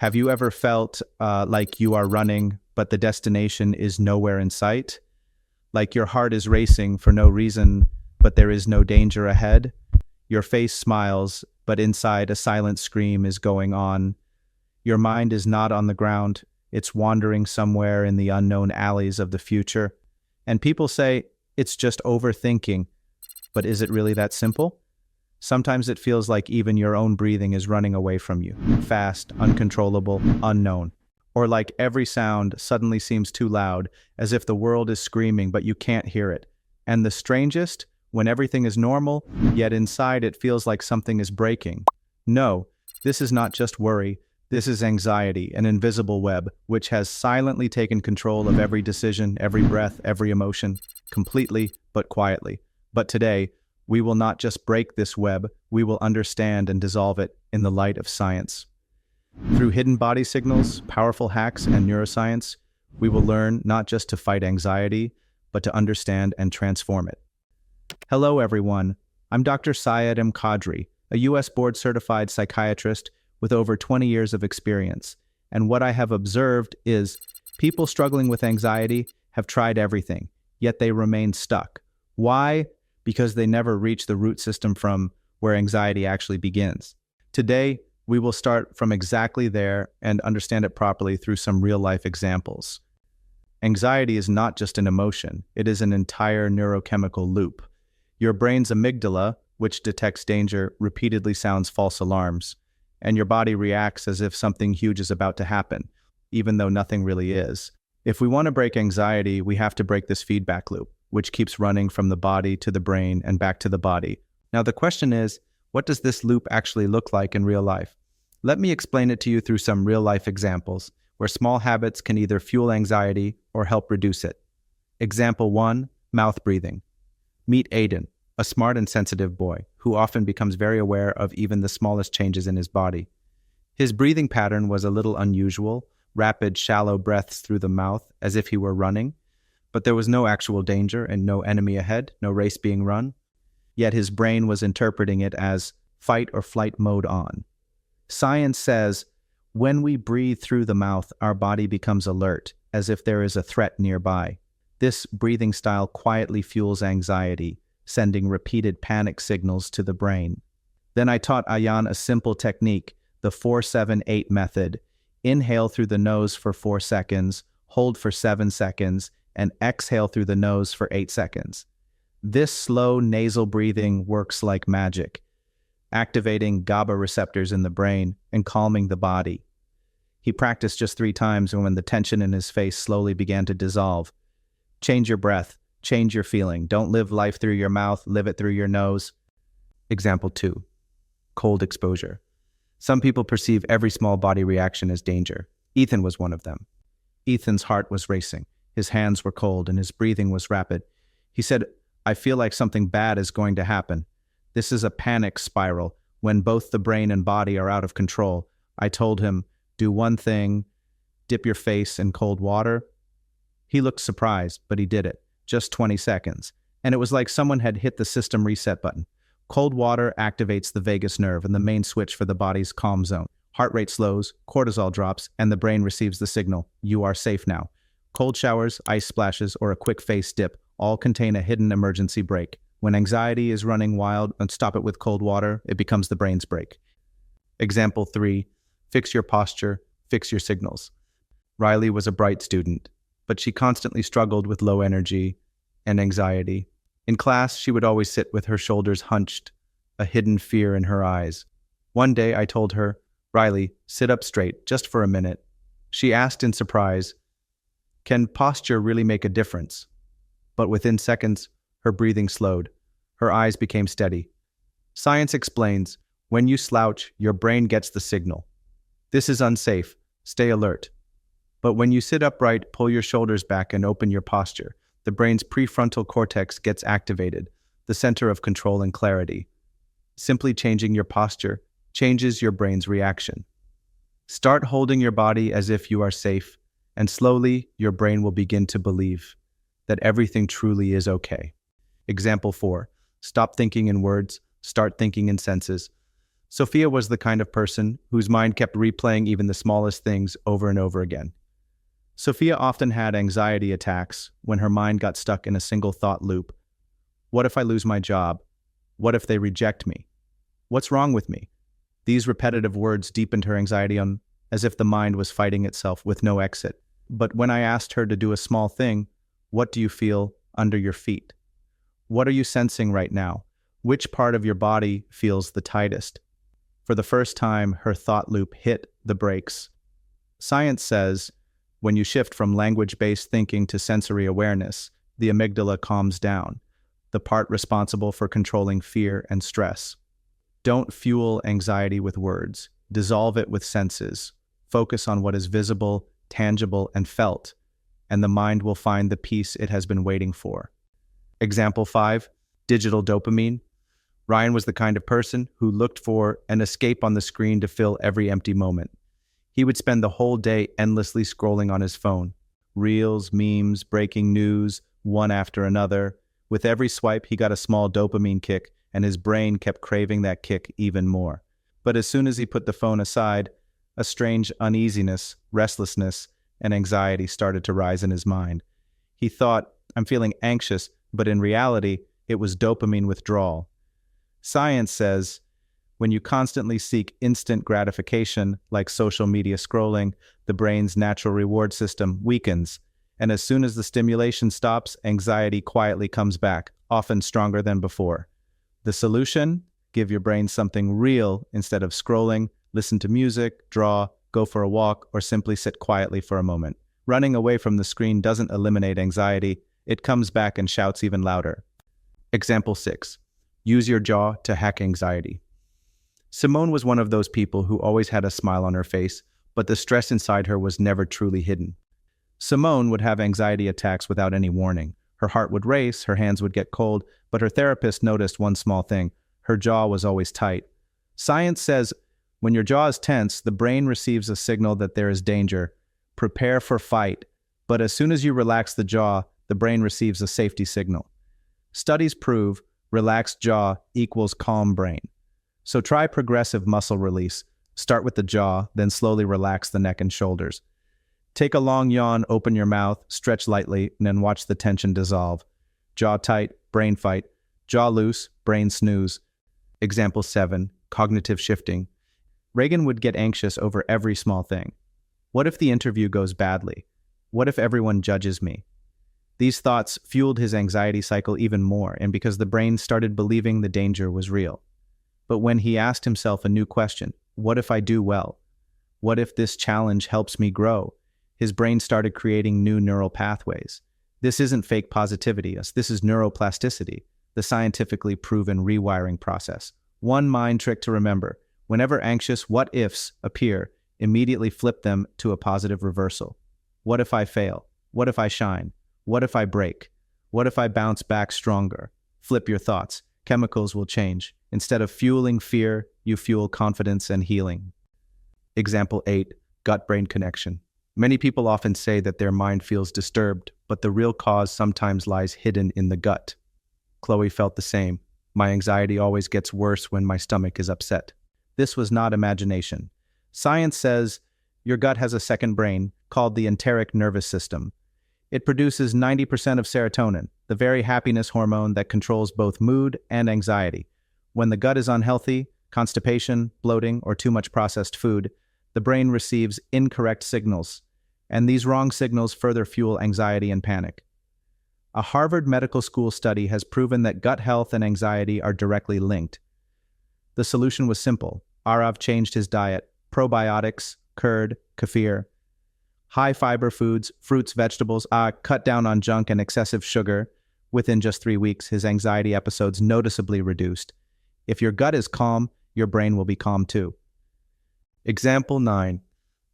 Have you ever felt like you are running, but the destination is nowhere in sight? Like your heart is racing for no reason, but there is no danger ahead? Your face smiles, but inside a silent scream is going on. Your mind is not on the ground, it's wandering somewhere in the unknown alleys of the future. And people say, it's just overthinking. But is it really that simple? Sometimes it feels like even your own breathing is running away from you. Fast, uncontrollable, unknown. Or like every sound suddenly seems too loud, as if the world is screaming but you can't hear it. And the strangest, when everything is normal, yet inside it feels like something is breaking. No, this is not just worry. This is anxiety, an invisible web, which has silently taken control of every decision, every breath, every emotion, completely but quietly. But today, we will not just break this web, we will understand and dissolve it in the light of science. Through hidden body signals, powerful hacks, and neuroscience, we will learn not just to fight anxiety, but to understand and transform it. Hello, everyone. I'm Dr. Syed M. Qadri, a U.S. board-certified psychiatrist with over 20 years of experience. And what I have observed is people struggling with anxiety have tried everything, yet they remain stuck. Why? Because they never reach the root system from where anxiety actually begins. Today, we will start from exactly there and understand it properly through some real-life examples. Anxiety is not just an emotion, it is an entire neurochemical loop. Your brain's amygdala, which detects danger, repeatedly sounds false alarms, and your body reacts as if something huge is about to happen, even though nothing really is. If we want to break anxiety, we have to break this feedback loop, which keeps running from the body to the brain and back to the body. Now the question is, what does this loop actually look like in real life? Let me explain it to you through some real-life examples, where small habits can either fuel anxiety or help reduce it. Example 1, mouth breathing. Meet Aiden, a smart and sensitive boy, who often becomes very aware of even the smallest changes in his body. His breathing pattern was a little unusual, rapid, shallow breaths through the mouth, as if he were running. But there was no actual danger and no enemy ahead, no race being run. Yet his brain was interpreting it as fight or flight mode on. Science says, when we breathe through the mouth, our body becomes alert, as if there is a threat nearby. This breathing style quietly fuels anxiety, sending repeated panic signals to the brain. Then I taught Ayan a simple technique, the 4-7-8 method. Inhale through the nose for 4 seconds, hold for 7 seconds, and exhale through the nose for 8 seconds. This slow nasal breathing works like magic, activating GABA receptors in the brain and calming the body. He practiced just 3 times, and when the tension in his face slowly began to dissolve. Change your breath, change your feeling. Don't live life through your mouth, live it through your nose. Example 2, cold exposure. Some people perceive every small body reaction as danger. Ethan was one of them. Ethan's heart was racing. His hands were cold and his breathing was rapid. He said, I feel like something bad is going to happen. This is a panic spiral when both the brain and body are out of control. I told him, do one thing, dip your face in cold water. He looked surprised, but he did it, just 20 seconds. And it was like someone had hit the system reset button. Cold water activates the vagus nerve and the main switch for the body's calm zone. Heart rate slows, cortisol drops, and the brain receives the signal, you are safe now. Cold showers, ice splashes, or a quick face dip all contain a hidden emergency brake. When anxiety is running wild and stop it with cold water, it becomes the brain's brake. Example 3, fix your posture, fix your signals. Riley was a bright student, but she constantly struggled with low energy and anxiety. In class, she would always sit with her shoulders hunched, a hidden fear in her eyes. One day I told her, Riley, sit up straight, just for a minute. She asked in surprise, can posture really make a difference? But within seconds, her breathing slowed. Her eyes became steady. Science explains, when you slouch, your brain gets the signal. This is unsafe. Stay alert. But when you sit upright, pull your shoulders back and open your posture, the brain's prefrontal cortex gets activated, the center of control and clarity. Simply changing your posture changes your brain's reaction. Start holding your body as if you are safe, and slowly your brain will begin to believe that everything truly is okay. Example 4, stop thinking in words, start thinking in senses. Sophia was the kind of person whose mind kept replaying even the smallest things over and over again. Sophia often had anxiety attacks when her mind got stuck in a single thought loop. What if I lose my job? What if they reject me? What's wrong with me? These repetitive words deepened her anxiety as if the mind was fighting itself with no exit. But when I asked her to do a small thing, what do you feel under your feet? What are you sensing right now? Which part of your body feels the tightest? For the first time, her thought loop hit the brakes. Science says, when you shift from language-based thinking to sensory awareness, the amygdala calms down, the part responsible for controlling fear and stress. Don't fuel anxiety with words. Dissolve it with senses. Focus on what is visible, tangible, and felt, and the mind will find the peace it has been waiting for. Example 5, digital dopamine. Ryan was the kind of person who looked for an escape on the screen to fill every empty moment. He would spend the whole day endlessly scrolling on his phone. Reels, memes, breaking news, one after another. With every swipe, he got a small dopamine kick, and his brain kept craving that kick even more. But as soon as he put the phone aside, a strange uneasiness, restlessness, and anxiety started to rise in his mind. He thought, I'm feeling anxious, but in reality, it was dopamine withdrawal. Science says, when you constantly seek instant gratification, like social media scrolling, the brain's natural reward system weakens, and as soon as the stimulation stops, anxiety quietly comes back, often stronger than before. The solution? Give your brain something real instead of scrolling. Listen to music, draw, go for a walk, or simply sit quietly for a moment. Running away from the screen doesn't eliminate anxiety, it comes back and shouts even louder. Example 6. Use your jaw to hack anxiety. Simone was one of those people who always had a smile on her face, but the stress inside her was never truly hidden. Simone would have anxiety attacks without any warning. Her heart would race, her hands would get cold, but her therapist noticed one small thing. Her jaw was always tight. Science says, when your jaw is tense, the brain receives a signal that there is danger. Prepare for fight. But as soon as you relax the jaw, the brain receives a safety signal. Studies prove relaxed jaw equals calm brain. So try progressive muscle release. Start with the jaw, then slowly relax the neck and shoulders. Take a long yawn, open your mouth, stretch lightly, and then watch the tension dissolve. Jaw tight, brain fight. Jaw loose, brain snooze. Example 7, cognitive shifting. Reagan would get anxious over every small thing. What if the interview goes badly? What if everyone judges me? These thoughts fueled his anxiety cycle even more, and because the brain started believing the danger was real. But when he asked himself a new question, what if I do well? What if this challenge helps me grow? His brain started creating new neural pathways. This isn't fake positivity, this is neuroplasticity, the scientifically proven rewiring process. One mind trick to remember: whenever anxious what-ifs appear, immediately flip them to a positive reversal. What if I fail? What if I shine? What if I break? What if I bounce back stronger? Flip your thoughts. Chemicals will change. Instead of fueling fear, you fuel confidence and healing. Example 8, gut-brain connection. Many people often say that their mind feels disturbed, but the real cause sometimes lies hidden in the gut. Chloe felt the same. My anxiety always gets worse when my stomach is upset. This was not imagination. Science says your gut has a second brain called the enteric nervous system. It produces 90% of serotonin, the very happiness hormone that controls both mood and anxiety. When the gut is unhealthy, constipation, bloating, or too much processed food, the brain receives incorrect signals, and these wrong signals further fuel anxiety and panic. A Harvard Medical School study has proven that gut health and anxiety are directly linked. The solution was simple. Arav changed his diet: probiotics, curd, kefir, high-fiber foods, fruits, vegetables, cut down on junk and excessive sugar. Within just 3 weeks, his anxiety episodes noticeably reduced. If your gut is calm, your brain will be calm too. Example 9,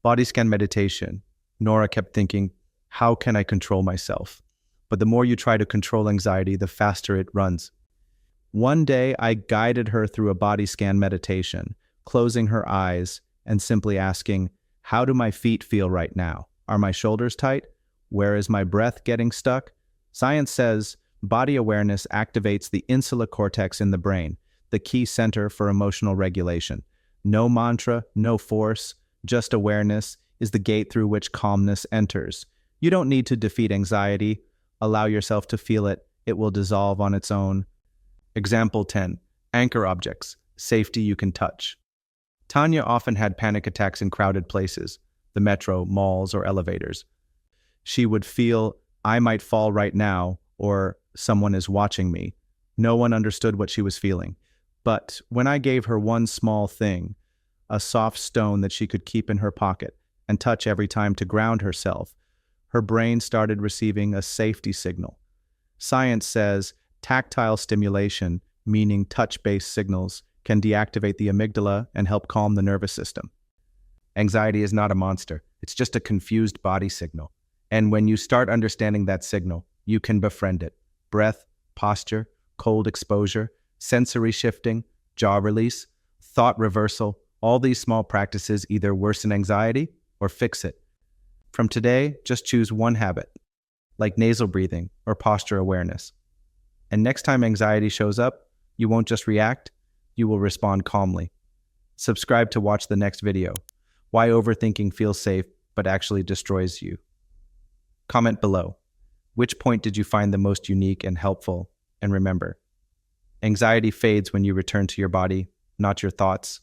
body scan meditation. Nora kept thinking, how can I control myself? But the more you try to control anxiety, the faster it runs. One day, I guided her through a body scan meditation, closing her eyes and simply asking, how do my feet feel right now? Are my shoulders tight? Where is my breath getting stuck? Science says body awareness activates the insular cortex in the brain, the key center for emotional regulation. No mantra, no force, just awareness is the gate through which calmness enters. You don't need to defeat anxiety. Allow yourself to feel it. It will dissolve on its own. Example 10. Anchor objects. Safety you can touch. Tanya often had panic attacks in crowded places, the metro, malls, or elevators. She would feel, I might fall right now, or someone is watching me. No one understood what she was feeling. But when I gave her one small thing, a soft stone that she could keep in her pocket and touch every time to ground herself, her brain started receiving a safety signal. Science says tactile stimulation, meaning touch-based signals, can deactivate the amygdala and help calm the nervous system. Anxiety is not a monster. It's just a confused body signal. And when you start understanding that signal, you can befriend it. Breath, posture, cold exposure, sensory shifting, jaw release, thought reversal, all these small practices either worsen anxiety or fix it. From today, just choose one habit, like nasal breathing or posture awareness. And next time anxiety shows up, you won't just react, you will respond calmly. Subscribe to watch the next video. Why overthinking feels safe but actually destroys you. Comment below. Which point did you find the most unique and helpful? And remember, anxiety fades when you return to your body, not your thoughts.